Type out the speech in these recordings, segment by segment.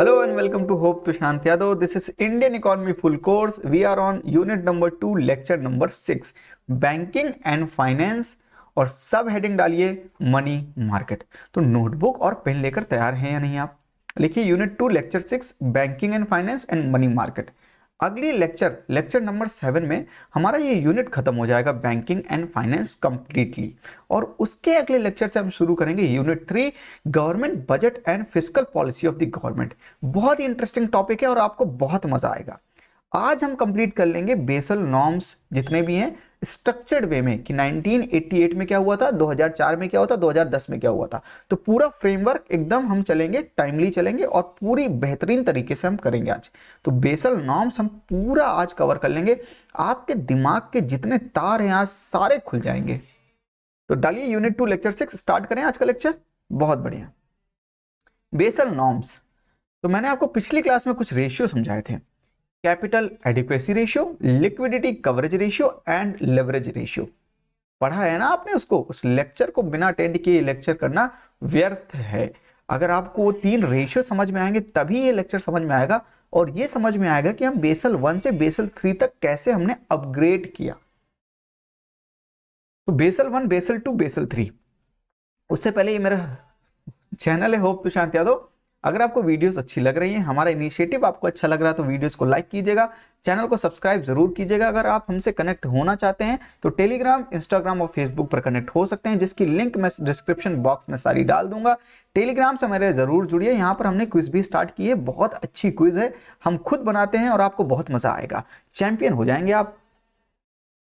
Hello and welcome to Hope Tushant Yadav. This is Indian Economy Full Course. We are on Unit number 2, Lecture number 6, Banking and Finance और सब heading डालिए money market. तो notebook और pen लेकर तैयार हैं या नहीं आप? लिखिए unit 2 lecture 6 banking and finance and money market. अगली लेक्चर नंबर 7 में हमारा ये यूनिट खत्म हो जाएगा बैंकिंग एंड फाइनेंस कंप्लीटली, और उसके अगले लेक्चर से हम शुरू करेंगे unit 3 government budget and fiscal policy of the government. बहुत ही इंटरेस्टिंग टॉपिक है और आपको बहुत मजा आएगा। आज हम कंप्लीट कर लेंगे बेसल नॉर्म्स जितने भी हैं स्ट्रक्चर्ड वे में कि 1988 में क्या हुआ था, 2004 में क्या हुआ था, 2010 में क्या हुआ था। तो पूरा फ्रेमवर्क एकदम हम चलेंगे, टाइमली चलेंगे और पूरी बेहतरीन तरीके से हम करेंगे आज। तो बेसल नॉर्म्स हम पूरा आज कवर कर लेंगे। आपके दिमाग के जितने तार हैं आज सारे खुल जाएंगे। तो डालिए यूनिट 2 लेक्चर 6 स्टार्ट करें आज का लेक्चर। बहुत बढ़िया। बेसल नॉर्म्स, तो मैंने आपको पिछली क्लास में कुछ रेशियो समझाए थे, capital adequacy ratio, liquidity coverage ratio and leverage ratio. पढ़ा है ना आपने उसको? उस लेक्चर को बिना अटेंड किए लेक्चर करना व्यर्थ है। अगर आपको वो 3 रेशियो समझ में आएंगे तभी ये लेक्चर समझ में आएगा, और ये समझ में आएगा कि हम बेसल 1 से बेसल 3 तक कैसे हमने अपग्रेड किया। तो बेसल 1, बेसल 2, बेसल 3। उससे पहले ये मेरा चैनल है होप तुषांत यादव। अगर आपको वीडियोस अच्छी लग रही हैं, हमारा इनिशिएटिव आपको अच्छा लग रहा है, तो वीडियोस को लाइक कीजिएगा, चैनल को सब्सक्राइब जरूर कीजिएगा। अगर आप हमसे कनेक्ट होना चाहते हैं तो टेलीग्राम, इंस्टाग्राम और फेसबुक पर कनेक्ट हो सकते हैं, जिसकी लिंक मैं डिस्क्रिप्शन बॉक्स में सारी डाल दूंगा। टेलीग्राम से मेरे जरूर जुड़िए। यहाँ पर हमने क्विज भी स्टार्ट की है, बहुत अच्छी क्विज है, हम खुद बनाते हैं और आपको बहुत मजा आएगा, चैंपियन हो जाएंगे आप।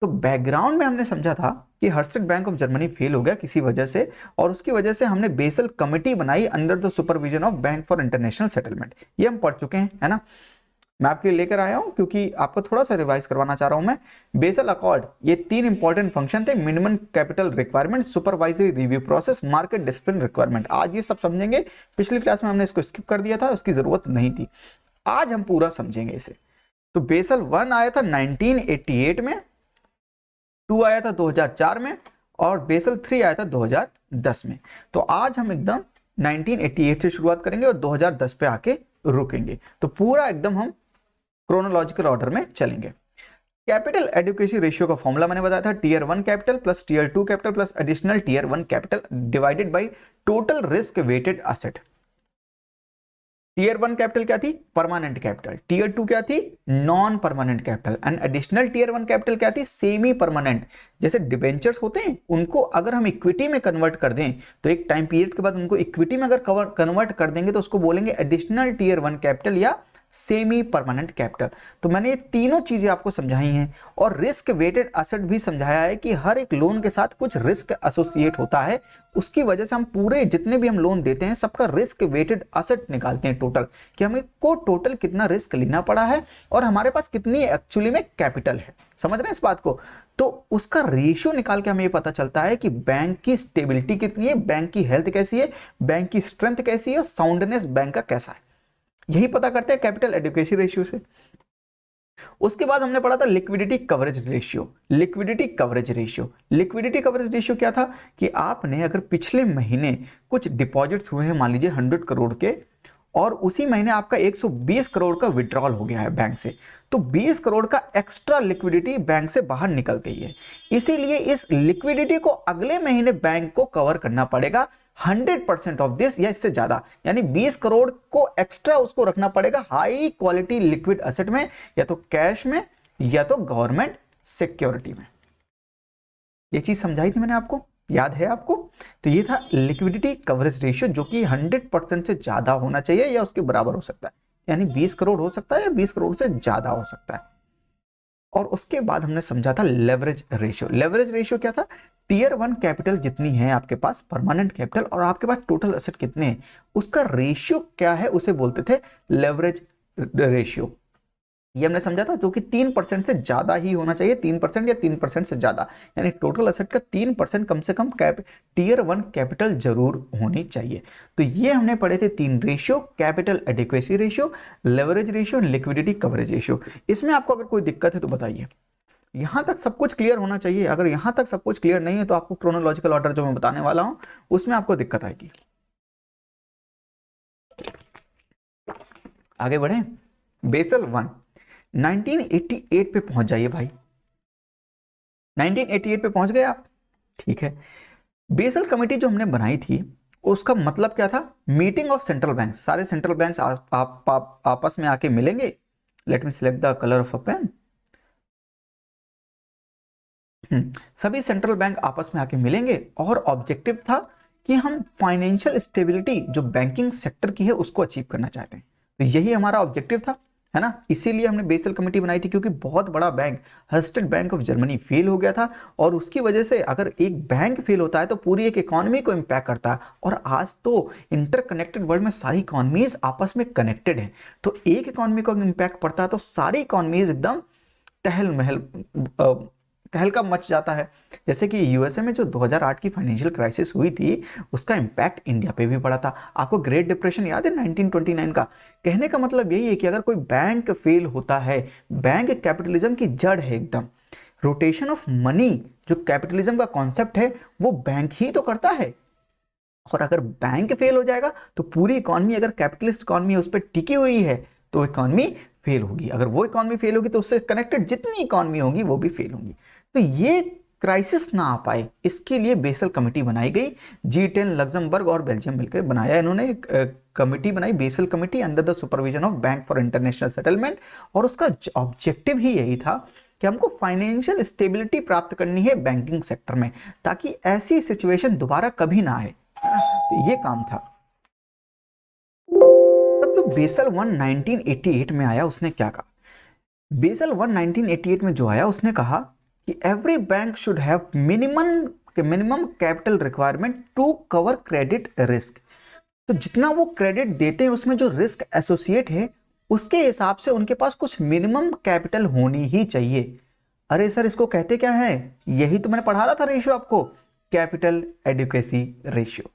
तो बैकग्राउंड में हमने समझा था कि हर्स्टेड बैंक ऑफ जर्मनी फेल हो गया किसी वजह से, और उसकी वजह से हमने बेसल कमिटी बनाई under the supervision of bank for international settlement. ये हम पढ़ चुके हैं, है ना? मैं आपके लिए लेकर आया हूं क्योंकि आपको थोड़ा सा रिवाइज करवाना चाह रहा हूं मैं। बेसल अकॉर्ड, ये 3 इंपॉर्टेंट फंक्शन थे, minimum capital requirement, supervisory review process, market discipline requirement. आज ये सब समझेंगे। पिछली क्लास में हमने इसको स्किप कर दिया था, उसकी जरूरत नहीं थी। आज हम पूरा समझेंगे इसे। तो बेसल 1 आया था 1988 में, 2 आया था 2004 में, और बेसल 3 आया था 2010 में। तो आज हम एकदम 1988 से शुरुआत करेंगे और 2010 पे आके रुकेंगे। तो पूरा एकदम हम क्रोनोलॉजिकल ऑर्डर में चलेंगे। कैपिटल एडिक्वेसी रेशियो का फॉर्मूला मैंने बताया था, tier 1 capital plus tier 2 capital plus additional tier 1 capital divided by total risk weighted asset. Tier 1 capital क्या थी? Permanent capital. टीयर 2 क्या थी? Non permanent capital. And additional tier 1 capital क्या थी? Semi permanent. जैसे डिबेंचर्स होते हैं, उनको अगर हम इक्विटी में कन्वर्ट कर दें तो एक टाइम पीरियड के बाद उनको इक्विटी में अगर कन्वर्ट कर देंगे तो उसको बोलेंगे एडिशनल टीयर 1 कैपिटल या सेमी परमानेंट कैपिटल। तो मैंने ये तीनों चीजें आपको समझाई हैं, और रिस्क वेटेड एसेट भी समझाया है कि हर एक लोन के साथ कुछ रिस्क एसोसिएट होता है। उसकी वजह से हम पूरे जितने भी हम लोन देते हैं सबका रिस्क वेटेड एसेट निकालते हैं टोटल, कि हमें को टोटल कितना रिस्क लेना पड़ा है और हमारे पास कितनी एक्चुअली में कैपिटल है। समझ रहे हैं इस बात को? तो उसका रेशियो निकाल के हमें ये पता चलता है कि बैंक की स्टेबिलिटी कितनी है, बैंक की हेल्थ कैसी है, बैंक की स्ट्रेंथ कैसी है और साउंडनेस बैंक का कैसा है। यही पता करते हैं कैपिटल एडिक्वेसी रेशियो से। उसके बाद हमने पढ़ा था liquidity coverage ratio. Liquidity coverage ratio क्या था कि आपने अगर पिछले महीने कुछ डिपॉजिट्स हुए हैं, मान लीजिए 100 करोड़ के, और उसी महीने आपका 120 करोड़ का विड्रॉल हो गया है बैंक से, तो 20 करोड़ का एक्स्ट्रा लिक्विडिटी बैंक से बाहर निकल गई है। इसीलिए इस लिक्विडिटी को अगले महीने बैंक को कवर करना पड़ेगा 100% ऑफ दिस, या इससे ज्यादा, यानी 20 करोड़ को एक्स्ट्रा उसको रखना पड़ेगा हाई क्वालिटी लिक्विड एसेट में, या तो कैश में या तो गवर्नमेंट सिक्योरिटी में। ये चीज समझाई थी मैंने आपको, याद है आपको? तो ये था लिक्विडिटी कवरेज रेशियो, जो कि 100% से ज्यादा होना चाहिए या उसके बराबर हो सकता है, यानी 20 करोड़ हो सकता है या 20 करोड़ से ज्यादा हो सकता है। और उसके बाद हमने समझा था लेवरेज रेशियो। लेवरेज रेशियो क्या था? टीयर 1 कैपिटल जितनी है आपके पास परमानेंट कैपिटल और आपके पास टोटल एसेट कितने हैं, उसका रेशियो क्या है, उसे बोलते थे लेवरेज रेशियो। ये हमने समझा था, जो कि 3% से ज्यादा ही होना चाहिए, 3% या 3% से ज्यादा, यानी टोटल एसेट का 3% कम से कम टीयर 1 कैपिटल जरूर होनी चाहिए। तो ये हमने पढ़े थे 3 ratio, capital adequacy ratio, leverage ratio, liquidity coverage ratio. इसमें आपको अगर कोई दिक्कत है तो बताइए। यहां तक सब कुछ क्लियर होना चाहिए। अगर यहां तक सब कुछ क्लियर नहीं है तो आपको क्रोनोलॉजिकल ऑर्डर जो मैं बताने वाला हूं उसमें आपको दिक्कत आएगी। आगे बढ़े, बेसल 1 1988 पे पहुंच जाइए भाई। 1988 पे पहुंच गए आप, ठीक है। बेसल कमेटी जो हमने बनाई थी उसका मतलब क्या था, मीटिंग ऑफ सेंट्रल बैंक, सारे सेंट्रल बैंक आपस में आके मिलेंगे। Let me select the colour of a pen. सभी सेंट्रल बैंक आपस में आके मिलेंगे और ऑब्जेक्टिव था कि हम फाइनेंशियल स्टेबिलिटी जो बैंकिंग सेक्टर की है उसको अचीव करना चाहते हैं। तो यही हमारा ऑब्जेक्टिव था, है ना। इसीलिए हमने बेसल कमेटी बनाई थी, क्योंकि बहुत बड़ा bank Herstatt bank of Germany fail हो गया था और उसकी वजह से अगर एक बैंक फेल होता है तो पूरी एक इकोनॉमी को इम्पैक्ट करता है। और आज तो इंटरकनेक्टेड वर्ल्ड में सारी इकोनॉमीज आपस में कनेक्टेड है, तो एक इकोनॉमी को इम्पैक्ट पड़ता है तो सारी इकोनॉमीज एकदम टहल महल तहलका मच जाता है। जैसे कि यूएसए में जो 2008 की फाइनेंशियल क्राइसिस हुई थी उसका इंपैक्ट इंडिया पे भी पड़ा था। आपको ग्रेट डिप्रेशन याद है 1929 का। कहने का मतलब यही है कि अगर कोई बैंक फेल होता है, बैंक कैपिटलिज्म की जड़ है एकदम, रोटेशन ऑफ मनी जो कैपिटलिज्म का कॉन्सेप्ट है वो बैंक ही तो करता है। और अगर बैंक फेल हो जाएगा तो पूरी इकोनॉमी, अगर कैपिटलिस्ट इकोनॉमी उस पर टिकी हुई है तो इकोनॉमी फेल होगी। अगर वो इकोनॉमी फेल होगी तो उससे कनेक्टेड जितनी इकोनॉमी होगी वो भी फेल होंगी। तो ये क्राइसिस ना आ पाए इसके लिए बेसल कमेटी बनाई गई। G10 लग्जमबर्ग और बेल्जियम मिलकर बनाया, इन्होंने एक कमेटी बनाई, basal committee, under the supervision of bank for international settlement. और उसका ऑब्जेक्टिव ही यही था कि हमको फाइनेंशियल स्टेबिलिटी प्राप्त करनी है बैंकिंग सेक्टर में, ताकि ऐसी सिचुएशन दोबारा कभी ना आए। तो ये काम था। तब जो बेसल 1 1988 में आया उसने क्या कहा, बेसल 1 1988 में जो आया उसने कहा कि every bank should have minimum capital requirement to cover credit risk. तो जितना वो क्रेडिट देते हैं उसमें जो रिस्क एसोसिएट है उसके हिसाब से उनके पास कुछ मिनिमम कैपिटल होनी ही चाहिए। अरे सर इसको कहते क्या है, यही तो मैंने पढ़ा रहा था रेशियो आपको, कैपिटल एडिक्वेसी रेशियो।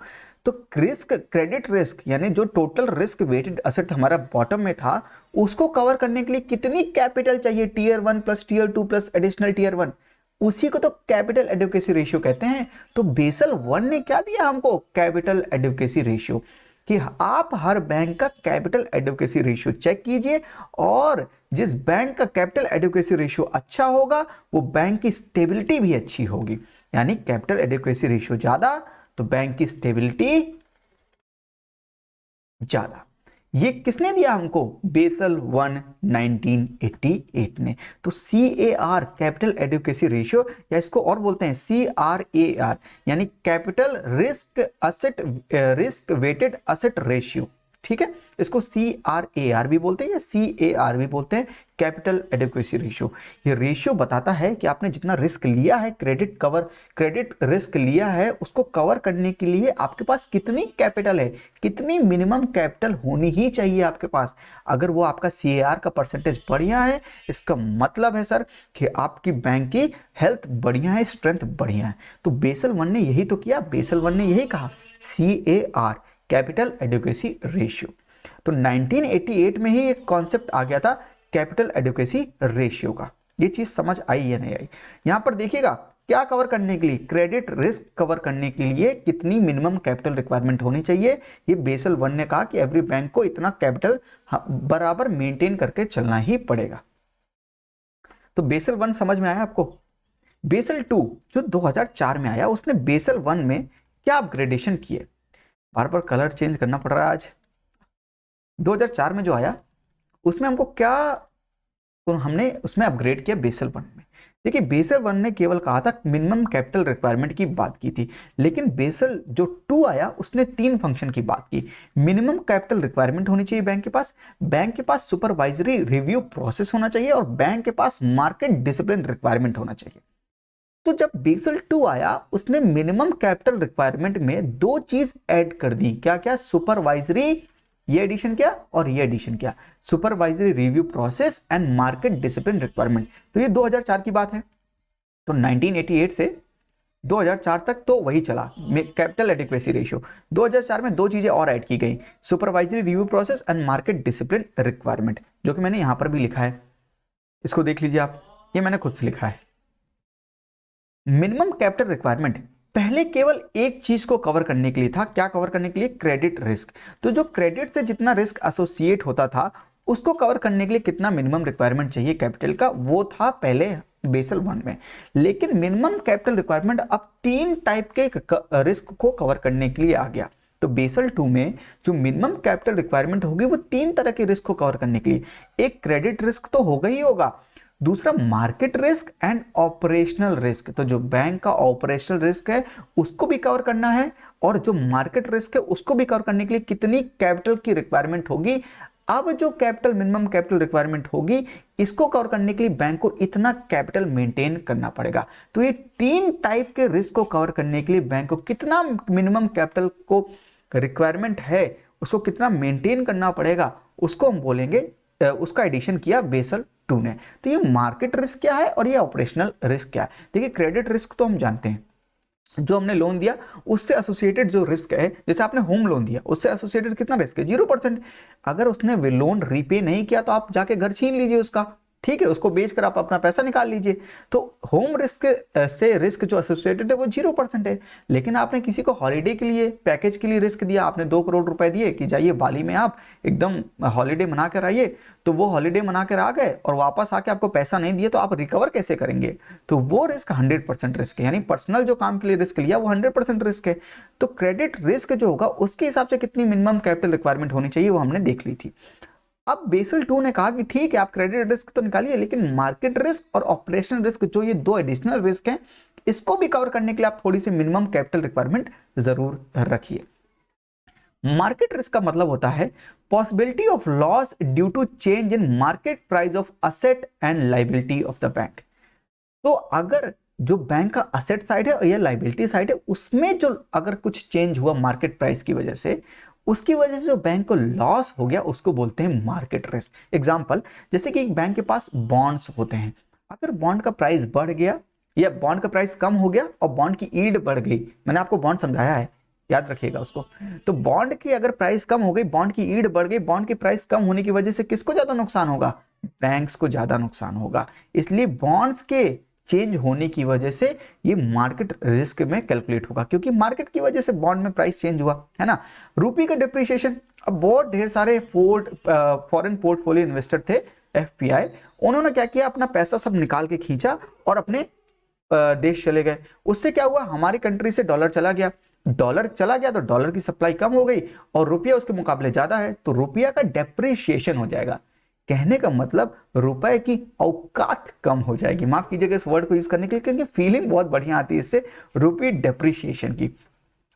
तो रिस्क, क्रेडिट रिस्क यानी जो टोटल रिस्क वेटेड एसेट हमारा बॉटम में था उसको कवर करने के लिए कितनी कैपिटल चाहिए, tier 1 plus tier 2 plus additional tier 1, उसी को तो कैपिटल एडिक्वेसी रेशियो कहते हैं। तो बेसल 1 ने क्या दिया हमको, कैपिटल एडिक्वेसी रेशियो, कि आप हर बैंक का कैपिटल एडिक्वेसी रेशियो चेक कीजिए और जिस बैंक का कैपिटल एडिक्वेसी रेशियो अच्छा होगा वो बैंक की स्टेबिलिटी भी अच्छी होगी। यानी कैपिटल एडिक्वेसी रेशियो ज्यादा तो बैंक की स्टेबिलिटी ज्यादा। ये किसने दिया हमको, बेसल 1 1988 ने। तो CAR कैपिटल एडिक्वेसी रेशियो, या इसको और बोलते हैं CRAR यानी capital risk weighted asset ratio, ठीक है। इसको CRAR भी बोलते हैं या CAR भी बोलते हैं, कैपिटल एडिक्वेसी रेशियो। ये रेशियो बताता है कि आपने जितना रिस्क लिया है, क्रेडिट रिस्क लिया है, उसको कवर करने के लिए आपके पास कितनी कैपिटल है, कितनी मिनिमम कैपिटल होनी ही चाहिए आपके पास। अगर वो आपका CAR का परसेंटेज बढ़िया है इसका मतलब है सर कि आपकी बैंक की हेल्थ बढ़िया है, स्ट्रेंथ बढ़िया है। तो बेसल 1 ने यही तो किया, बेसल 1 ने यही कहा, CAR कैपिटल एडिक्वेसी रेशियो। तो 1988 में ही एक कॉन्सेप्ट आ गया था कैपिटल एडिक्वेसी रेशियो का। ये चीज समझ आई या नहीं आई, यहां पर देखिएगा क्या कवर करने के लिए, क्रेडिट रिस्क कवर करने के लिए कितनी मिनिमम कैपिटल रिक्वायरमेंट होनी चाहिए। ये बेसल 1 ने कहा कि एवरी बैंक को इतना कैपिटल बराबर मेंटेन करके चलना ही पड़ेगा। तो बेसल 1 समझ में आया आपको। बेसल 2 जो 2004 में आया उसने बेसल 1 में क्या अपग्रेडेशन किए, बार बार कलर चेंज करना पड़ रहा है आज। 2004 में जो आया उसमें हमको क्या, तो हमने उसमें अपग्रेड किया बेसल 1 में। देखिए बेसल 1 ने केवल कहा था मिनिमम कैपिटल रिक्वायरमेंट की बात की थी, लेकिन बेसल जो 2 आया उसने 3 फंक्शन की बात की। मिनिमम कैपिटल रिक्वायरमेंट होनी चाहिए बैंक के पास सुपरवाइजरी रिव्यू प्रोसेस होना चाहिए और बैंक के पास मार्केट डिसिप्लिन रिक्वायरमेंट होना चाहिए। तो जब बेसल 2 आया उसने मिनिमम कैपिटल रिक्वायरमेंट में 2 चीज ऐड कर दी, क्या क्या, सुपरवाइजरी, ये एडिशन किया और ये एडिशन किया, supervisory review process and market discipline requirement. तो ये 2004 की बात है। तो 1988 से 2004 तक तो वही चला कैपिटल एडिक्वेसी रेशियो। 2004 में 2 चीजें और ऐड की गई, supervisory review process and market discipline requirement, जो कि मैंने यहां पर भी लिखा है, इसको देख लीजिए आप, ये मैंने खुद से लिखा है। मिनिमम कैपिटल रिक्वायरमेंट पहले केवल एक चीज को कवर करने के लिए था, क्या कवर करने के लिए, क्रेडिट रिस्क। तो जो क्रेडिट से जितना रिस्क एसोसिएट होता था उसको कवर करने के लिए कितना मिनिमम रिक्वायरमेंट चाहिए कैपिटल का, वो था पहले बेसल 1 में। लेकिन मिनिमम कैपिटल रिक्वायरमेंट अब 3 टाइप के रिस्क को कवर करने के लिए आ गया। तो बेसल 2 में जो मिनिमम कैपिटल रिक्वायरमेंट होगी वो 3 तरह के रिस्क को कवर करने के लिए, एक क्रेडिट रिस्क तो होगा ही होगा, दूसरा market risk and operational risk, तो जो बैंक का ऑपरेशनल रिस्क है उसको भी कवर करना है, और जो मार्केट रिस्क है उसको भी कवर करने के लिए कितनी कैपिटल की रिक्वायरमेंट होगी। अब जो कैपिटल मिनिमम कैपिटल रिक्वायरमेंट होगी इसको कवर करने के लिए बैंक को इतना कैपिटल मेंटेन करना पड़ेगा। तो ये 3 टाइप के रिस्क को कवर करने के लिए बैंक को कितना मिनिमम कैपिटल को रिक्वायरमेंट है, उसको कितना मेंटेन करना पड़ेगा, उसको हम बोलेंगे, उसका एडिशन किया बेसल 2 ने। तो ये मार्केट रिस्क क्या है और ये ऑपरेशनल रिस्क क्या है। देखिए क्रेडिट रिस्क तो हम जानते हैं, जो हमने लोन दिया उससे एसोसिएटेड जो रिस्क है, जैसे आपने होम लोन दिया उससे एसोसिएटेड कितना रिस्क है, 0%। अगर उसने लोन रीपे नहीं किया तो आप जाके घर छीन लीजिए उसका, ठीक है, उसको बेचकर आप अपना पैसा निकाल लीजिए। तो होम रिस्क से रिस्क जो एसोसिएटेड है वो 0% है। लेकिन आपने किसी को हॉलीडे के लिए पैकेज के लिए रिस्क दिया, आपने 2 करोड़ रुपए दिए कि जाइए बाली में आप एकदम हॉलीडे मना कर आइए, तो वो हॉलीडे मना कर आ गए और वापस आके आपको पैसा नहीं दिए, तो आप रिकवर कैसे करेंगे। तो वो रिस्क 100% रिस्क है, यानी पर्सनल जो काम के लिए रिस्क लिया वो 100% रिस्क है। तो क्रेडिट रिस्क जो होगा उसके हिसाब से कितनी मिनिमम कैपिटल रिक्वायरमेंट होनी चाहिए वो हमने देख ली थी। अब बेसल 2 ने कहा कि ठीक है आप क्रेडिट रिस्क तो निकालिए, लेकिन मार्केट रिस्क और ऑपरेशनल रिस्क जो ये 2 एडिशनल रिस्क हैं इसको भी कवर करने के लिए आप थोड़ी सी मिनिमम कैपिटल रिक्वायरमेंट जरूर रखिए। मार्केट रिस्क का मतलब होता है possibility of loss due to change in market price of asset and liability of the bank. तो अगर जो बैंक का असेट साइड है या लायबिलिटी साइड है उसमें जो अगर कुछ चेंज हुआ मार्केट प्राइस की वजह से, उसकी वजह से जो बैंक को लॉस हो गया उसको बोलते हैं मार्केट रिस्क। एग्जांपल, जैसे कि एक बैंक के पास बॉन्ड्स होते हैं, अगर बॉन्ड का प्राइस बढ़ गया या बॉन्ड का प्राइस कम हो गया और बॉन्ड की यील्ड बढ़ गई, मैंने आपको बॉन्ड समझाया है, याद रखिएगा उसको। तो बॉन्ड की अगर प्राइस कम हो गई, बॉन्ड की यील्ड बढ़ गई, बॉन्ड की प्राइस कम होने की वजह से किसको ज्यादा नुकसान होगा, बैंक्स को ज्यादा नुकसान होगा। इसलिए बॉन्ड्स के चेंज होने की वजह से ये मार्केट रिस्क में कैलकुलेट होगा, क्योंकि मार्केट की वजह से बॉन्ड में प्राइस चेंज हुआ है ना। रुपये का डिप्रिसिएशन, अब बहुत ढेर सारे फॉरेन पोर्टफोलियो इन्वेस्टर थे एफपीआई, उन्होंने क्या किया, अपना पैसा सब निकाल के खींचा और अपने देश चले गए। उससे क्या हुआ, हमारी कंट्री से डॉलर चला गया, डॉलर चला गया तो डॉलर की सप्लाई कम हो गई और रुपया उसके मुकाबले ज्यादा है, तो रुपया का डेप्रिसिएशन हो जाएगा। कहने का मतलब रुपए की औकात कम हो जाएगी। माफ कीजिएगा इस वर्ड को यूज करने के लिए, क्योंकि फीलिंग बहुत बढ़िया आती है इससे, रुपये डेप्रिसिएशन की।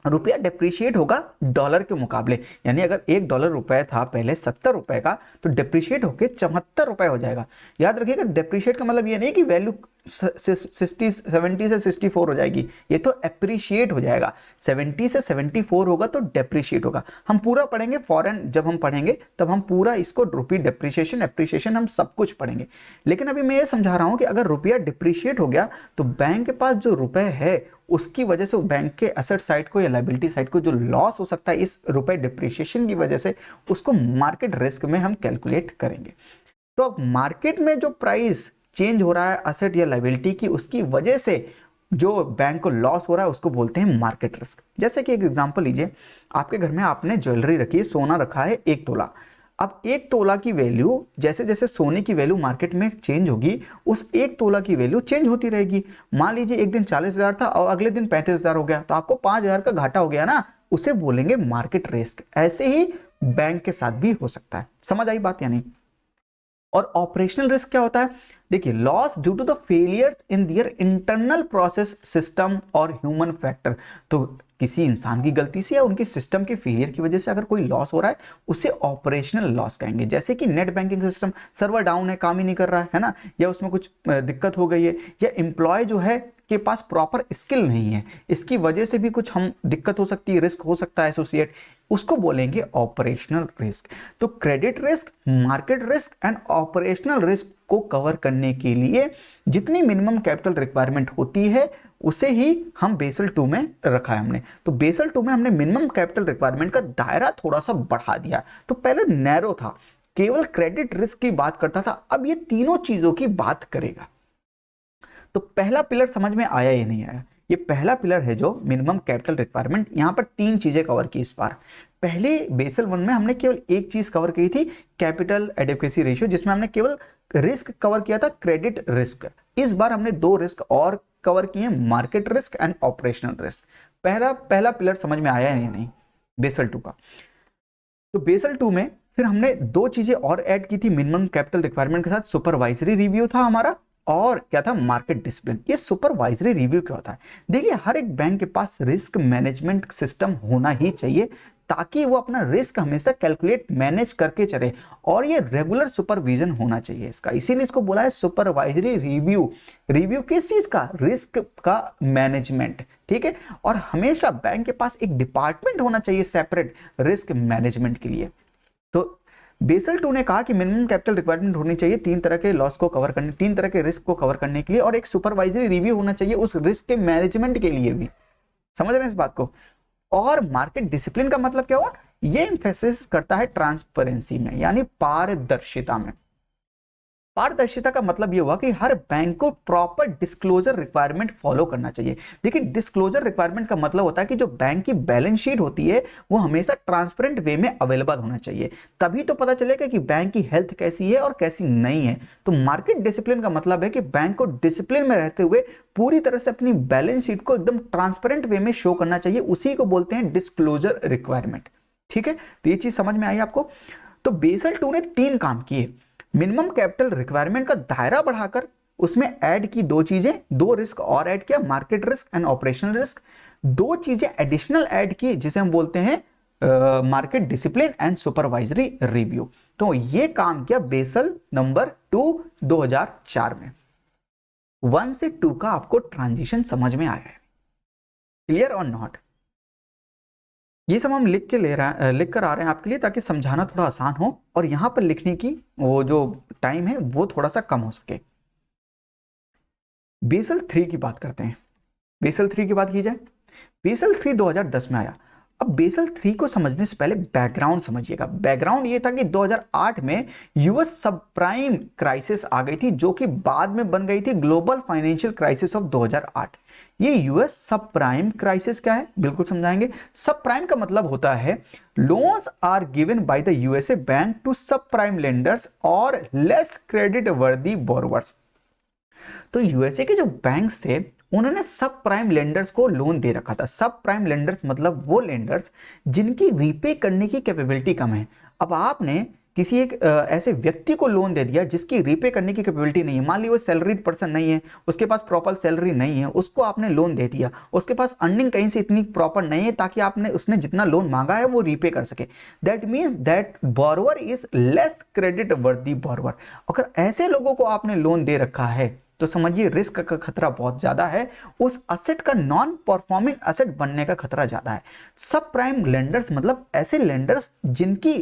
रुपया डेप्रिशिएट होगा डॉलर के मुकाबले, यानी अगर $1 रुपए था पहले 70 रुपए का, तो डेप्रिशिएट होकर 74 रुपए हो जाएगा। याद रखिएगा डेप्रिशिएट का मतलब ये नहीं कि वैल्यू 70 से 64 हो जाएगी, ये तो एप्रिशिएट हो जाएगा। 70 से 74 होगा तो डेप्रिशिएट होगा। हम पूरा पढ़ेंगे फॉरेन, जब हम पढ़ेंगे तब हम पूरा इसको रुपये डेप्रिशिएशन एप्रिशिएशन हम सब कुछ पढ़ेंगे। लेकिन अभी मैं ये समझा रहा हूं कि अगर रुपया डिप्रिशिएट हो गया तो बैंक के पास जो रुपए है उसकी वजह से बैंक के एसेट साइड को या लायबिलिटी साइड को जो लॉस हो सकता है इस रुपए डिप्रिशिएशन की वजह से, उसको मार्केट रिस्क में हम कैलकुलेट करेंगे। तो अब मार्केट में जो प्राइस चेंज हो रहा है असेट या लायबिलिटी की, उसकी वजह से जो बैंक को लॉस हो रहा है उसको बोलते हैं मार्केट रिस्क। जैसे कि एक एग्जांपल लीजिए, आपके घर में आपने ज्वेलरी रखी है, सोना रखा है 1 तोला। अब 1 तोला की वैल्यू, जैसे जैसे सोने की वैल्यू मार्केट में चेंज होगी उस 1 तोला की वैल्यू चेंज होती रहेगी। मान लीजिए एक दिन 40,000 था और अगले दिन 35,000 हो गया, तो आपको 5,000 का घाटा हो गया ना, उसे बोलेंगे मार्केट रिस्क। ऐसे ही बैंक के साथ भी हो सकता है। समझ आई बात या नहीं। और ऑपरेशनल रिस्क क्या होता है, देखिए loss due to the failures in their internal process system और ह्यूमन फैक्टर। तो किसी इंसान की गलती से या उनके सिस्टम के फेलियर की वजह से अगर कोई लॉस हो रहा है उसे ऑपरेशनल लॉस कहेंगे। जैसे कि net banking system server down है, काम ही नहीं कर रहा है ना, या उसमें कुछ दिक्कत हो गई है, या एम्प्लॉय जो है के पास प्रॉपर स्किल नहीं है, इसकी वजह से भी कुछ हम दिक्कत हो सकती है, रिस्क हो सकता है एसोसिएट, उसको बोलेंगे ऑपरेशनल रिस्क। तो credit risk, market risk and operational risk को कवर करने के लिए जितनी मिनिमम कैपिटल रिक्वायरमेंट होती है उसे ही हम बेसल 2 में रखा है हमने। तो बेसल 2 में हमने मिनिमम कैपिटल रिक्वायरमेंट का दायरा थोड़ा सा बढ़ा दिया। तो पहले नैरो था, केवल क्रेडिट रिस्क की बात करता था, अब ये तीनों चीजों की बात करेगा। तो पहला पिलर समझ में आया या नहीं आया, ये पहला पिलर है जो मिनिमम कैपिटल रिक्वायरमेंट। यहाँ पर 3 चीजें कवर की इस बार। पहले बेसल 1 में हमने केवल एक चीज कवर की थी, कैपिटल एडिक्वेसी रेशियो, जिसमें हमने केवल रिस्क कवर किया था, क्रेडिट रिस्क। इस बार हमने 2 रिस्क और कवर किए, market risk and operational risk. पहला पिलर समझ में आया या नहीं बेसल 2 का। तो बेसल 2 में फिर हमने 2 चीजें और ऐड की थी मिनिमम कैपिटल रिक्वायरमेंट के साथ। सुपरवाइजरी रिव्यू था हमारा, और क्या था, मार्केट डिसिप्लिन। ये सुपरवाइजरी रिव्यू क्या होता है? देखिए, हर एक बैंक के पास रिस्क मैनेजमेंट सिस्टम होना ही चाहिए, ताकि वो अपना रिस्क हमेशा कैलकुलेट मैनेज करके चले, और ये रेगुलर सुपरविजन होना चाहिए इसका। इसीलिए इसको बोला है सुपरवाइजरी रिव्यू। रिव्यू किस चीज का? रिस्क का मैनेजमेंट, ठीक है। और हमेशा बैंक के पास एक डिपार्टमेंट होना चाहिए सेपरेट रिस्क मैनेजमेंट के लिए। तो बेसल 2 ने कहा कि मिनिमम कैपिटल रिक्वायरमेंट होनी चाहिए 3 तरह के लॉस को कवर करने, 3 तरह के रिस्क को कवर करने के लिए, और एक सुपरवाइजरी रिव्यू होना चाहिए उस रिस्क के मैनेजमेंट के लिए भी। समझ रहे हैं इस बात को? और मार्केट डिसिप्लिन का मतलब क्या हुआ? ये एम्फेसिस करता है ट्रांसपेरेंसी में, यानी पारदर्शिता में। पारदर्शिता का मतलब ये हुआ कि हर बैंक को प्रॉपर डिस्क्लोजर रिक्वायरमेंट फॉलो करना चाहिए। देखिए, डिस्क्लोजर रिक्वायरमेंट का मतलब होता है कि जो बैंक की बैलेंस शीट होती है वो हमेशा ट्रांसपेरेंट वे में अवेलेबल होना चाहिए, तभी तो पता चलेगा कि बैंक की हेल्थ कैसी है और कैसी नहीं है। तो मार्केट डिसिप्लिन का मतलब है कि बैंक को डिसिप्लिन में रहते हुए पूरी तरह से अपनी बैलेंस शीट को एकदम ट्रांसपेरेंट वे में शो करना चाहिए, उसी को बोलते हैं डिस्क्लोजर रिक्वायरमेंट। ठीक है, तो ये चीज समझ में आई आपको? तो बेसल 2 ने 3 काम किए। मिनिमम कैपिटल रिक्वायरमेंट का दायरा बढ़ाकर उसमें ऐड की 2 चीजें, 2 रिस्क और ऐड किया, market risk and operational risk. 2 चीजें एडिशनल ऐड की, जिसे हम बोलते हैं market discipline and supervisory review. तो ये काम किया बेसल नंबर 2 2004 में। 1 से 2 का आपको ट्रांजिशन समझ में आया है? क्लियर और नॉट? ये सब हम लिख कर आ रहे हैं आपके लिए, ताकि समझाना थोड़ा आसान हो, और यहां पर लिखने की वो जो टाइम है वो थोड़ा सा कम हो सके। बेसल 3 की बात करते हैं। बेसल 3 की बात की जाए, बेसल 3 2010 में आया। अब बेसल 3 को समझने से पहले बैकग्राउंड समझिएगा। बैकग्राउंड ये था कि 2008 में यूएस सब प्राइम क्राइसिस आ गई थी, जो कि बाद में बन गई थी ग्लोबल फाइनेंशियल क्राइसिस ऑफ 2008। ये यूएस सब प्राइम क्राइसिस क्या है, बिल्कुल समझाएंगे। सब प्राइम का मतलब होता है loans are given by the USA bank to sub prime lenders और लेस क्रेडिट वर्दी बोरोवर्स। तो यूएसए के जो बैंक्स थे उन्होंने सब प्राइम लेंडर्स को लोन दे रखा था। सब प्राइम लेंडर्स मतलब वो लेंडर्स जिनकी रीपे करने की कैपेबिलिटी कम है। अब आपने किसी एक ऐसे व्यक्ति को लोन दे दिया जिसकी रीपे करने की कैपेबिलिटी नहीं है, मान ली वो सैलरीड पर्सन नहीं है, उसके पास प्रॉपर सैलरी नहीं है, उसको आपने लोन दे दिया, उसके पास अर्निंग कहीं से इतनी प्रॉपर नहीं है ताकि आपने उसने जितना लोन मांगा है वो रीपे कर सके। That means that borrower is less credit वर्दी बोरोवर। अगर ऐसे लोगों को आपने लोन दे रखा है तो समझिए रिस्क का खतरा बहुत ज्यादा है, उस असेट का नॉन परफॉर्मिंग असेट बनने का खतरा ज्यादा है। सब प्राइम लेंडर्स मतलब ऐसे लेंडर्स जिनकी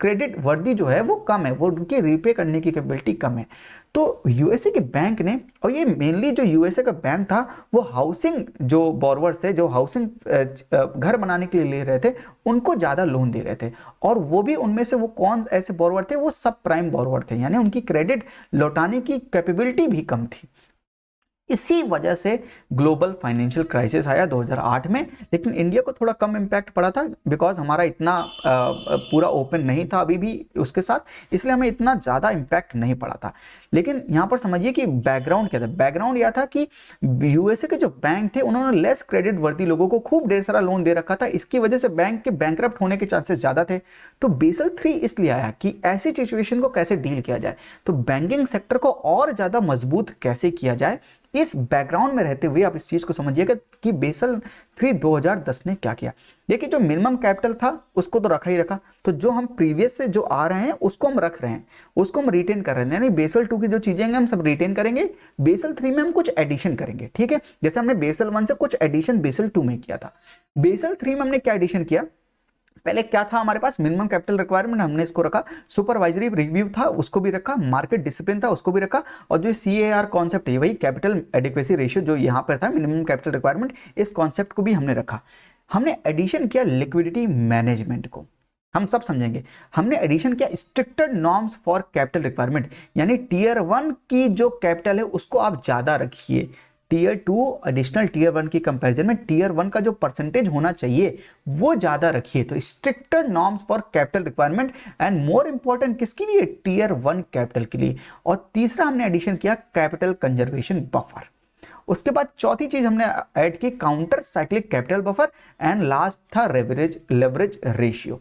क्रेडिट वर्दी जो है वो कम है, वो उनकी रीपे करने की कैपेबिलिटी कम है। तो यूएसए के बैंक ने, और ये मेनली जो यूएसए का बैंक था वो हाउसिंग जो बोरोवर्स थे, जो हाउसिंग घर बनाने के लिए ले रहे थे, उनको ज्यादा लोन दे रहे थे। और वो भी उनमें से वो कौन ऐसे बोरोवर थे, वो सब प्राइम बोरोवर थे, यानी उनकी क्रेडिट लौटाने की कैपेबिलिटी भी कम थी। इसी वजह से ग्लोबल फाइनेंशियल क्राइसिस आया 2008 में। लेकिन इंडिया को थोड़ा कम इम्पैक्ट पड़ा था, बिकॉज हमारा इतना पूरा ओपन नहीं था अभी भी उसके साथ, इसलिए हमें इतना ज़्यादा इम्पैक्ट नहीं पड़ा था। लेकिन यहाँ पर समझिए कि बैकग्राउंड क्या था। बैकग्राउंड यह था कि यूएसए के जो बैंक थे उन्होंने लेस क्रेडिट वर्दी लोगों को खूब ढेर सारा लोन दे रखा था, इसकी वजह से बैंक के बैंकरप्ट होने के चांसेस ज़्यादा थे। तो बेसल 3 इसलिए आया कि ऐसी सिचुएशन को कैसे डील किया जाए, तो बैंकिंग सेक्टर को और ज़्यादा मजबूत कैसे किया जाए। इस बैकग्राउंड में रहते हुए आप इस चीज को समझिएगा कि बेसल 3 2010 ने क्या किया। देखिए, जो मिनिमम कैपिटल था उसको तो रखा ही रखा, तो जो हम प्रीवियस से जो आ रहे हैं उसको हम रख रहे हैं, उसको हम रिटेन कर रहे हैं, यानी बेसल 2 की जो चीजें हैं हम सब रिटेन करेंगे। बेसल 3 में हम कुछ एडिशन करेंगे, ठीक है। जैसे हमने बेसल 1 से कुछ एडिशन बेसल 2 में किया था, बेसल 3 में हमने क्या एडिशन किया। पहले क्या था हमारे पास, मिनिमम कैपिटल रिक्वायरमेंट हमने इसको रखा, सुपरवाइजरी रिव्यू था उसको भी रखा, मार्केट डिसिप्लिन था उसको भी रखा, और जो CAR कॉन्सेप्ट है वही कैपिटल एडिक्वेसी रेशियो जो यहाँ पर था मिनिमम कैपिटल रिक्वायरमेंट, इस कॉन्सेप्ट को भी हमने रखा। हमने एडिशन किया लिक्विडिटी मैनेजमेंट को, हम सब समझेंगे। हमने एडिशन किया stricter norms for capital requirement, यानी टियर 1 की जो कैपिटल है उसको आप ज्यादा रखिए, टीयर 2 एडिशनल टीयर 1 की कंपैरिजन में टीयर 1 का जो परसेंटेज होना चाहिए वो ज्यादा रखिए। तो stricter norms for capital requirement and more important किसके लिए, टीयर 1 कैपिटल के लिए। और तीसरा हमने एडिशन किया कैपिटल कंजर्वेशन बफर। उसके बाद चौथी चीज हमने ऐड की counter cyclic capital buffer and last था लेवरेज रेशियो।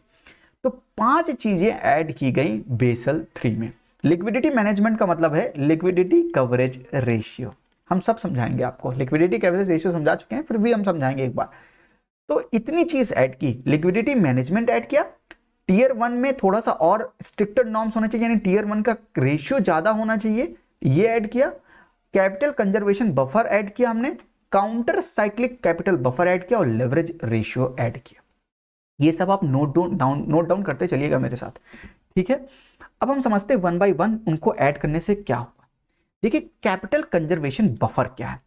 तो 5 चीजें ऐड की गई बेसल 3 में। लिक्विडिटी मैनेजमेंट का मतलब है लिक्विडिटी कवरेज रेशियो। हम सब समझाएंगे आपको, लिक्विडिटी कवरेज रेशियो समझा चुके हैं, फिर भी हम समझाएंगे एक बार। तो इतनी चीज ऐड की, लिक्विडिटी मैनेजमेंट ऐड किया, टीयर 1 में थोड़ा सा और स्ट्रिक्टर नॉर्म्स होना चाहिए, यानी टीयर 1 का रेशियो ज्यादा होना चाहिए, ये ऐड किया। कैपिटल कंजर्वेशन बफर ऐड किया हमने, counter cyclic capital buffer add किया और लेवरेज रेशियो ऐड किया। ये सब आप नोट डाउन करते चलिएगा मेरे साथ, ठीक है। अब हम समझते हैं 1 बाय 1 उनको ऐड करने से क्या हुआ। देखिए कैपिटल कंजर्वेशन बफर क्या है।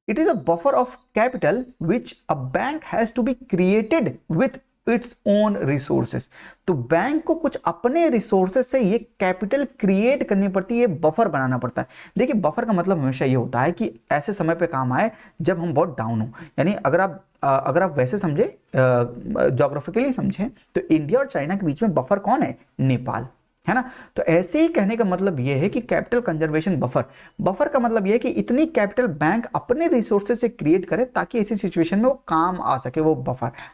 It is a buffer of capital which a bank has to be created with its own resources. तो बैंक को कुछ अपने रिसोर्सेस से ये कैपिटल क्रिएट करनी पड़ती है, बफर बनाना पड़ता है। देखिए बफर का मतलब हमेशा ये होता है कि ऐसे समय पे काम आए जब हम बहुत डाउन हो। यानी अगर आप वैसे समझे, ज्योग्राफिकली समझें, तो इंडिया और चाइना के बीच में बफर कौन है, नेपाल, है ना। तो ऐसे ही कहने का मतलब यह है कि कैपिटल कंजर्वेशन बफर का मतलब यह है कि इतनी कैपिटल बैंक अपने रिसोर्सेज से क्रिएट करे ताकि ऐसी सिचुएशन में वो काम आ सके, वो बफर है।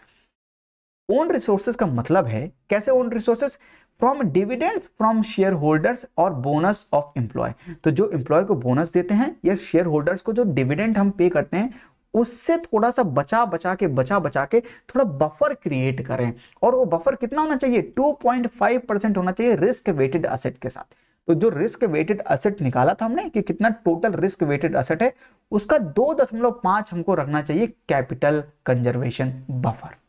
ओन रिसोर्सेज का मतलब है, कैसे own resources, from dividends from share holders और बोनस ऑफ एम्प्लॉय। तो जो एम्प्लॉय को बोनस देते हैं या शेयर होल्डर्स को जो डिविडेंड हम पे करते हैं, उससे थोड़ा सा बचा बचा के थोड़ा बफर क्रिएट करें। और वो बफर कितना होना चाहिए, 2.5% होना चाहिए रिस्क वेटेड एसेट के साथ। तो जो रिस्क वेटेड एसेट निकाला था हमने कि कितना टोटल रिस्क वेटेड एसेट है, उसका 2.5 हमको रखना चाहिए कैपिटल कंजर्वेशन बफर।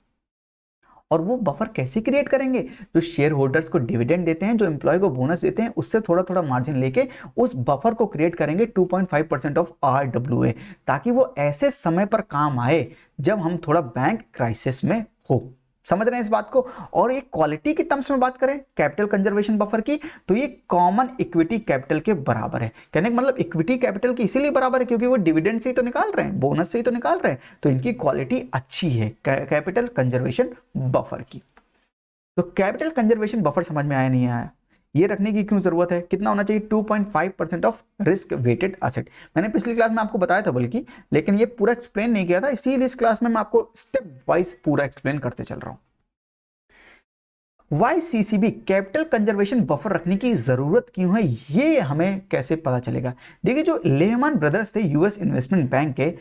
और वो बफर कैसे क्रिएट करेंगे, जो शेयर होल्डर्स को डिविडेंड देते हैं, जो एम्प्लॉय को बोनस देते हैं, उससे थोड़ा थोड़ा मार्जिन लेके उस बफर को क्रिएट करेंगे 2.5% ऑफ RWA, ताकि वो ऐसे समय पर काम आए जब हम थोड़ा बैंक क्राइसिस में हो। समझ रहे हैं इस बात को। और एक क्वालिटी की टर्म्स में बात करें कैपिटल कंजर्वेशन बफर की, तो ये कॉमन इक्विटी कैपिटल के बराबर है। कहने का मतलब इक्विटी कैपिटल की इसीलिए बराबर है क्योंकि वो डिविडेंड से ही तो निकाल रहे हैं, बोनस से ही तो निकाल रहे हैं, तो इनकी क्वालिटी अच्छी है कैपिटल कंजर्वेशन बफर की। तो कैपिटल कंजर्वेशन बफर समझ में आया नहीं आया, ये रखने की क्यों जरूरत है, कितना होना चाहिए, 2.5% ऑफ रिस्क वेटेड एसेट। मैंने पिछली क्लास में आपको बताया था बल्कि, लेकिन ये पूरा एक्सप्लेन नहीं किया था, इसीलिए इस क्लास में मैं आपको स्टेप वाइज पूरा एक्सप्लेन करते चल रहा हूं। Why CCB capital conservation buffer रखने की जरूरत क्यों है, ये हमें कैसे पता चलेगा। देखिए जो लेहमैन ब्रदर्स थे यूएस इन्वेस्टमेंट बैंक के,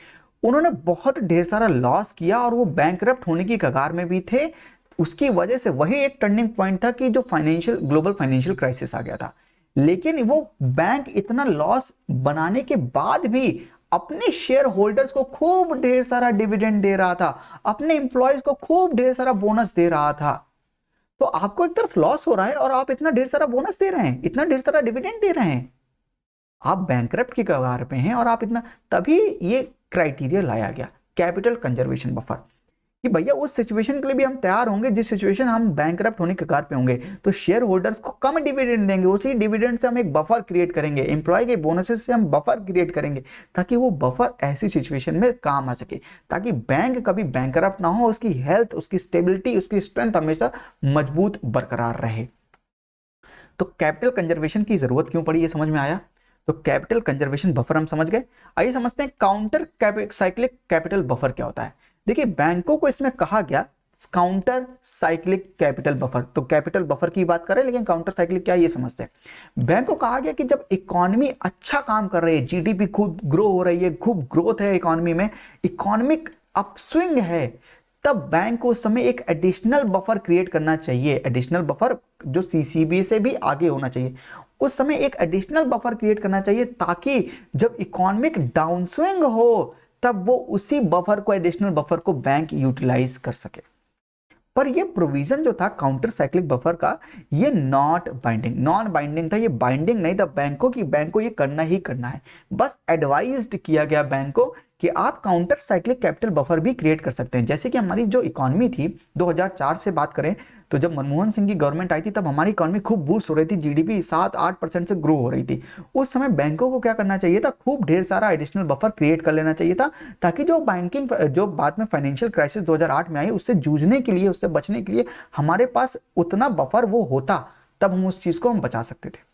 उन्होंने बहुत ढेर सारा लॉस किया और वो बैंकरप्ट होने की कगार में भी थे। उसकी वजह से वही एक टर्निंग पॉइंट था कि जो ग्लोबल फाइनेंशियल क्राइसिस आ गया था। लेकिन वो बैंक इतना लॉस बनाने के बाद भी अपने शेयर होल्डर्स को खूब ढेर सारा डिविडेंड दे रहा था, अपने एम्प्लॉयज को खूब ढेर सारा बोनस दे रहा था। तो आपको एक तरफ लॉस हो रहा है और आप इतना ढेर सारा बोनस दे रहे हैं, इतना ढेर सारा डिविडेंड दे रहे हैं, आप बैंकरप्ट की कगार पे हैं और आप इतना, तभी ये क्राइटेरिया लाया गया कैपिटल कंजर्वेशन बफर कि भैया उस सिचुएशन के लिए भी हम तैयार होंगे जिस सिचुएशन हम बैंकरप्ट होने के कगार पे होंगे, तो शेयर होल्डर्स को कम डिविडेंड देंगे, उसी डिविडेंड से हम एक बफर क्रिएट करेंगे, एम्प्लॉय के बोनसेस से हम बफर क्रिएट करेंगे ताकि वो बफर ऐसी सिचुएशन में काम आ सके, ताकि बैंक कभी बैंकरप्ट ना हो, उसकी हेल्थ, उसकी स्टेबिलिटी, उसकी स्ट्रेंथ हमेशा मजबूत बरकरार रहे। तो कैपिटल कंजर्वेशन की जरूरत क्यों पड़ी, ये समझ में आया। तो कैपिटल कंजर्वेशन बफर हम समझ गए। आइए समझते हैं काउंटर साइक्लिक कैपिटल बफर क्या होता है। देखिए बैंकों को इसमें कहा गया काउंटर साइक्लिक कैपिटल बफर। तो कैपिटल बफर की बात करें, लेकिन काउंटर साइक्लिक क्या है ये समझते हैं। बैंक को कहा गया कि जब इकोनॉमी अच्छा काम कर रही है, जीडीपी खूब ग्रो हो रही है, खूब ग्रोथ है इकोनॉमी में, इकोनॉमिक अपस्विंग है, तब बैंक को उस समय एक एडिशनल बफर क्रिएट करना चाहिए। एडिशनल बफर जो सीसीबी से भी आगे होना चाहिए, उस समय एक एडिशनल बफर क्रिएट करना चाहिए ताकि जब इकोनॉमिक डाउनस्विंग हो तब वो उसी बफर को, एडिशनल बफर को बैंक यूटिलाइज कर सके। पर ये प्रोविजन जो था काउंटर साइक्लिक बफर का, ये नॉन बाइंडिंग था, ये बाइंडिंग नहीं था बैंकों की, बैंक को ये करना ही करना है। बस एडवाइज्ड किया गया बैंक को कि आप काउंटर साइक्लिक कैपिटल बफर भी क्रिएट कर सकते हैं। जैसे कि हमारी जो इकोनॉमी थी 2004 से बात करें तो जब मनमोहन सिंह की गवर्नमेंट आई थी तब हमारी इकोनॉमी खूब बूस्ट हो रही थी, जीडीपी 7-8% से ग्रो हो रही थी। उस समय बैंकों को क्या करना चाहिए था, खूब ढेर सारा एडिशनल बफर क्रिएट कर लेना चाहिए था, ताकि जो बैंकिंग जो बाद में फाइनेंशियल क्राइसिस 2008 में आई उससे जूझने के लिए, उससे बचने के लिए हमारे पास उतना बफर वो होता, तब हम उस चीज को हम बचा सकते थे।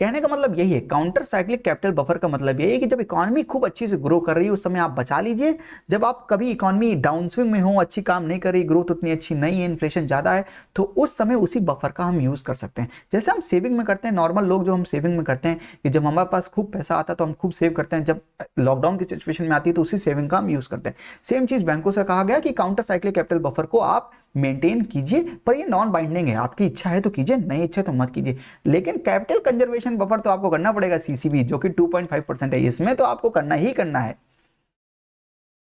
कहने का मतलब यही है, काउंटर साइक्लिक कैपिटल बफर का मतलब यही है कि जब इकोनॉमी खूब अच्छी से ग्रो कर रही है उस समय आप बचा लीजिए। जब आप कभी इकोनॉमी डाउन स्विंग में हो, अच्छी काम नहीं कर रही, ग्रोथ उतनी अच्छी नहीं है, इन्फ्लेशन ज्यादा है, तो उस समय उसी बफर का हम यूज कर सकते हैं। जैसे हम सेविंग में करते हैं, नॉर्मल लोग जो हम सेविंग में करते हैं कि जब हमारे पास खूब पैसा आता है तो हम खूब सेव करते हैं, जब लॉकडाउन की सिचुएशन में आती है तो उसी सेविंग का हम यूज करते हैं। सेम चीज बैंकों से कहा गया कि काउंटर साइक्लिक कैपिटल बफर को आप मेंटेन कीजिए, पर ये नॉन बाइंडिंग है, आपकी इच्छा है तो कीजिए, नहीं इच्छा तो मत कीजिए। लेकिन कैपिटल कंजर्वेशन बफर तो आपको करना पड़ेगा, सीसीबी जो कि 2.5% है, इसमें तो आपको करना ही करना है।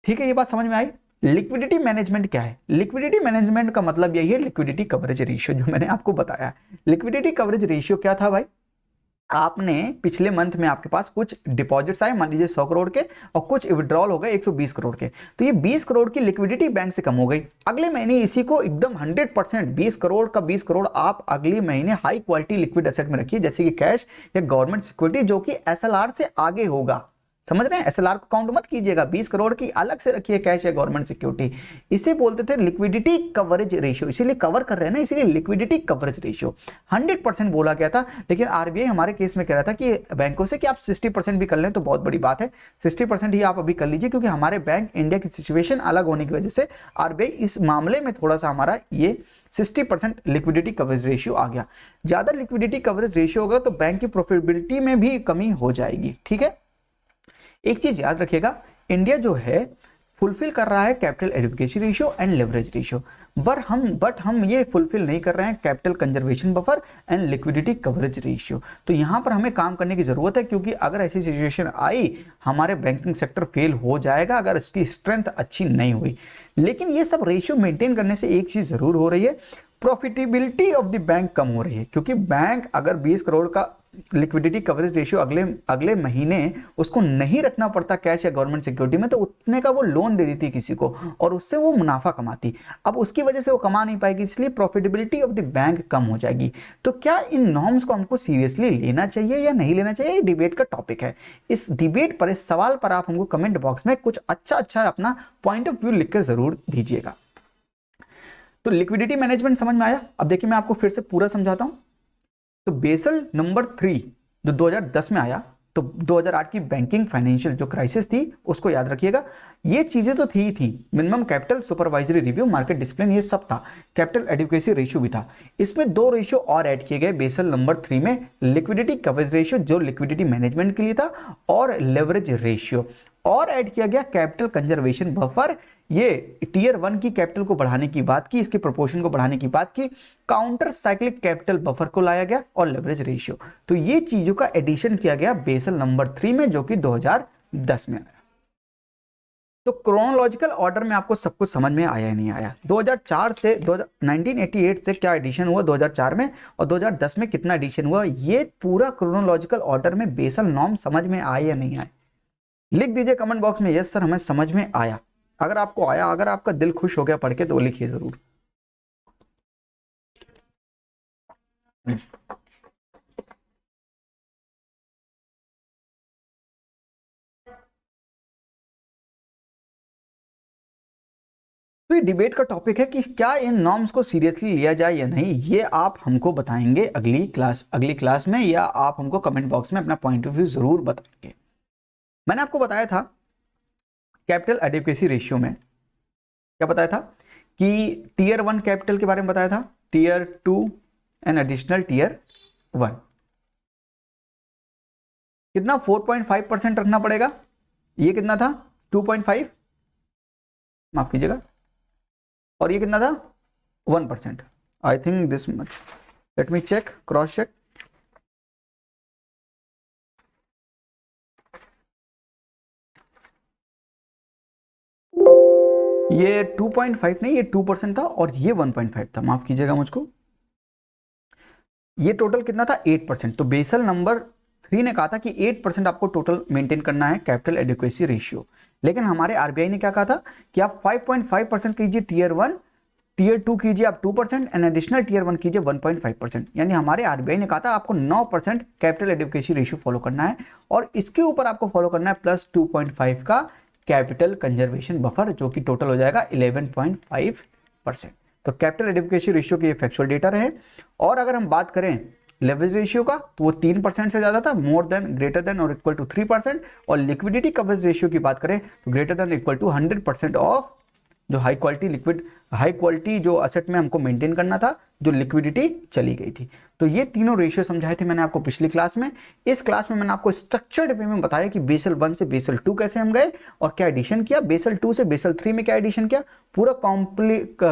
ठीक है, ये बात समझ में आई। लिक्विडिटी मैनेजमेंट क्या है? लिक्विडिटी मैनेजमेंट का मतलब यही है लिक्विडिटी कवरेज रेशियो, जो मैंने आपको बताया। लिक्विडिटी कवरेज रेशियो क्या था भाई? आपने पिछले मंथ में आपके पास कुछ डिपॉजिट्स आए, मान लीजिए 100 करोड़ के, और कुछ विड्रॉल हो गए 120 करोड़ के, तो ये 20 करोड़ की लिक्विडिटी बैंक से कम हो गई। अगले महीने इसी को एकदम 100% 20 करोड़ का 20 करोड़ आप अगले महीने हाई क्वालिटी लिक्विड एसेट में रखिए, जैसे कि कैश या गवर्नमेंट सिक्योरिटी, जो कि एसएलआर से आगे होगा। समझ रहे हैं? एसएलआर को काउंट मत कीजिएगा, 20 करोड़ की अलग से रखिए कैश या गवर्नमेंट सिक्योरिटी। इसे बोलते थे लिक्विडिटी कवरेज रेशियो, इसीलिए कवर कर रहे हैं ना, इसीलिए लिक्विडिटी कवरेज रेशियो 100% बोला गया था। लेकिन आरबीआई हमारे केस में कह रहा था कि बैंकों से कि आप 60% भी कर लें तो बहुत बड़ी बात है, 60% ही आप अभी कर लीजिए, क्योंकि हमारे बैंक इंडिया की सिचुएशन अलग होने की वजह से आरबीआई इस मामले में थोड़ा सा हमारा ये 60% लिक्विडिटी कवरेज रेशियो आ गया। ज्यादा लिक्विडिटी कवरेज रेशियो होगा तो बैंक की प्रॉफिटेबिलिटी में भी कमी हो जाएगी। ठीक है, एक चीज याद रखिएगा, इंडिया जो है फुलफिल कर रहा है capital adequacy ratio and leverage ratio, but हम ये फुलफिल नहीं कर रहे हैं capital conservation buffer and liquidity coverage ratio. तो यहां पर हमें काम करने की जरूरत है, क्योंकि अगर ऐसी सिचुएशन आई, हमारे बैंकिंग सेक्टर फेल हो जाएगा अगर इसकी स्ट्रेंथ अच्छी नहीं हुई। लेकिन ये सब रेशियो मेंटेन करने से एक चीज जरूर हो रही है, प्रॉफिटेबिलिटी ऑफ द बैंक कम हो रही है, क्योंकि बैंक अगर 20 करोड़ का लिक्विडिटी कवरेज रेशियो अगले महीने उसको नहीं रखना पड़ता कैश या गवर्नमेंट सिक्योरिटी में, तो उतने का वो लोन दे देती किसी को और उससे वो मुनाफा कमाती। अब उसकी वजह से वो कमा नहीं पाएगी, इसलिए प्रॉफिटेबिलिटी ऑफ द बैंक कम हो जाएगी। तो क्या इन नॉर्म्स को हमको सीरियसली लेना चाहिए या नहीं लेना चाहिए, ये डिबेट का टॉपिक है। इस डिबेट पर, इस सवाल पर आप हमको कमेंट बॉक्स में कुछ अच्छा अपना पॉइंट ऑफ व्यू लिखकर जरूर दीजिएगा। तो लिक्विडिटी मैनेजमेंट समझ में आया? अब देखिए मैं आपको फिर से पूरा समझाता हूं। तो बेसल नंबर 3 जो 2010 में आया, तो 2008 की बैंकिंग फाइनेंशियल जो क्राइसिस थी उसको याद रखिएगा। ये चीजें तो थी minimum capital, supervisory review, market discipline, ये सब था। कैपिटल एडिक्वेसी रेशियो भी था। इसमें 2 रेशियो और ऐड किए गए बेसल नंबर 3 में, लिक्विडिटी कवरेज रेशियो जो लिक्विडिटी मैनेजमेंट के लिए था, और लेवरेज रेशियो, और ऐड किया गया कैपिटल कंजर्वेशन बफर। ये टीयर 1 की कैपिटल को बढ़ाने की बात की, इसके प्रोपोर्शन को बढ़ाने की बात की, काउंटर साइक्लिक कैपिटल बफर को लाया गया, और लेवरेज रेशियो। तो ये चीजों का एडिशन किया गया बेसल नंबर 3 में, जो कि 2010 में आया। तो क्रोनोलॉजिकल ऑर्डर में आपको सब कुछ समझ में आया या नहीं आया? 2004 से 1988 से क्या एडिशन हुआ 2004 में, और 2010 में कितना एडिशन हुआ, ये पूरा क्रोनोलॉजिकल ऑर्डर में बेसल नॉर्म समझ में आया या नहीं आया? लिख दीजिए कमेंट बॉक्स में, यस सर हमें समझ में आया। अगर आपको आया, अगर आपका दिल खुश हो गया पढ़ के, तो लिखिए जरूर। तो ये डिबेट का टॉपिक है कि क्या इन नॉर्म्स को सीरियसली लिया जाए या नहीं, ये आप हमको बताएंगे अगली क्लास में, या आप हमको कमेंट बॉक्स में अपना पॉइंट ऑफ व्यू जरूर बताएंगे। मैंने आपको बताया था कैपिटल एडिक्वेसी रेशियो में, क्या बताया था कि टीयर 1 कैपिटल के बारे में बताया था, टीयर 2 एंड एडिशनल टीयर 1 कितना 4.5% रखना पड़ेगा। ये कितना था 2.5, माफ कीजिएगा, और ये कितना था 1%। I think this much, let me check, cross check. ये 2.5 नहीं, ये 2% था, और ये 1.5 था, माफ कीजिएगा मुझको। ये टोटल कितना था 8%। तो बेसल नंबर 3 ने कहा था कि 8% आपको टोटल मेंटेन करना है कैपिटल एडिक्वेसी रेशियो, लेकिन हमारे आरबीआई ने क्या कहा था कि आप 5.5% कीजिए टियर 1, टियर 2 कीजिए आप 2% एंड एडिशनल टियर 1 कीजिए 1.5%। यानी हमारे आरबीआई ने कहा था आपको 9% कैपिटल एडिक्वेसी रेशियो फॉलो करना है और इसके ऊपर आपको फॉलो करना है प्लस 2.5 का कैपिटल कंजर्वेशन बफर, जो कि टोटल हो जाएगा 11.5%। तो कैपिटल एडिक्वेसी रेशियो के फैक्चुअल डेटा रहे। और अगर हम बात करें लेवरेज रेशियो का तो वो 3% से ज्यादा था, मोर देन, ग्रेटर देन और इक्वल टू 3%। और लिक्विडिटी कवरेज रेशियो की बात करें तो greater than equal to 100% of जो हाई क्वालिटी जो असेट में हमको मेंटेन करना था, जो लिक्विडिटी चली गई थी। तो ये तीनों रेशियो समझाए थे मैंने आपको पिछली क्लास में। इस क्लास में मैंने आपको स्ट्रक्चर्ड वे में बताया कि बेसल 1 से बेसल 2 कैसे हम गए और क्या एडिशन किया, बेसल 2 से बेसल 3 में क्या एडिशन किया, पूरा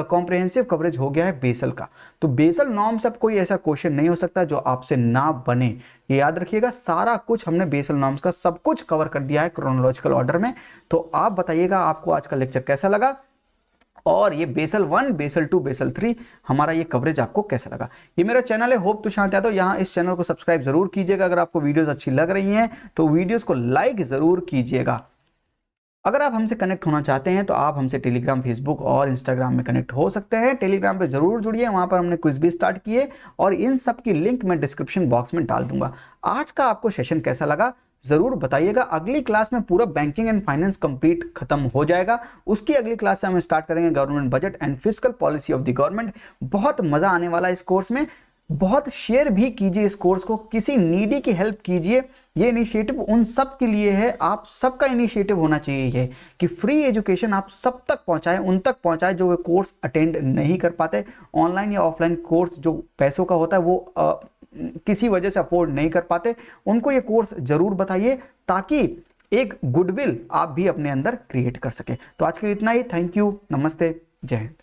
कॉम्प्रिहेंसिव कवरेज हो गया है बेसल का। तो बेसल नॉर्म से कोई ऐसा क्वेश्चन नहीं हो सकता जो आपसे ना बने, ये याद रखिएगा। सारा कुछ हमने बेसल नॉर्म्स का सब कुछ कवर कर दिया है क्रोनोलॉजिकल ऑर्डर में। तो आप बताइएगा आपको आज का लेक्चर कैसा लगा और ये बेसल 1, बेसल 2, बेसल 3 हमारा ये कवरेज आपको कैसा लगा। ये मेरा चैनल है होप तुषांत यादव, यहाँ इस चैनल को सब्सक्राइब जरूर कीजिएगा। अगर आपको वीडियोस अच्छी लग रही हैं तो वीडियोस को लाइक जरूर कीजिएगा। अगर आप हमसे कनेक्ट होना चाहते हैं तो आप हमसे टेलीग्राम, फेसबुक और इंस्टाग्राम में कनेक्ट हो सकते हैं। टेलीग्राम पे जरूर जुड़िए, वहां पर हमने क्विज भी स्टार्ट किए और इन सब की लिंक मैं डिस्क्रिप्शन बॉक्स में डाल दूंगा। आज का आपको सेशन कैसा लगा जरूर बताइएगा। अगली क्लास में पूरा बैंकिंग एंड फाइनेंस कंप्लीट खत्म हो जाएगा। उसकी अगली क्लास से हम स्टार्ट करेंगे government budget and fiscal policy of the government. बहुत मजा आने वाला है इस कोर्स में। बहुत शेयर भी कीजिए इस कोर्स को, किसी नीडी की हेल्प कीजिए। ये इनिशिएटिव उन सब के लिए है, आप सबका इनिशिएटिव होना चाहिए ये कि फ्री एजुकेशन आप सब तक पहुंचाएं, उन तक पहुंचाएं जो वे कोर्स अटेंड नहीं कर पाते। ऑनलाइन या ऑफलाइन कोर्स जो पैसों का होता है वो किसी वजह से अफोर्ड नहीं कर पाते, उनको ये कोर्स जरूर बताइए ताकि एक गुडविल आप भी अपने अंदर क्रिएट कर सके। तो आज के लिए इतना ही। थैंक यू, नमस्ते, जय हिंद।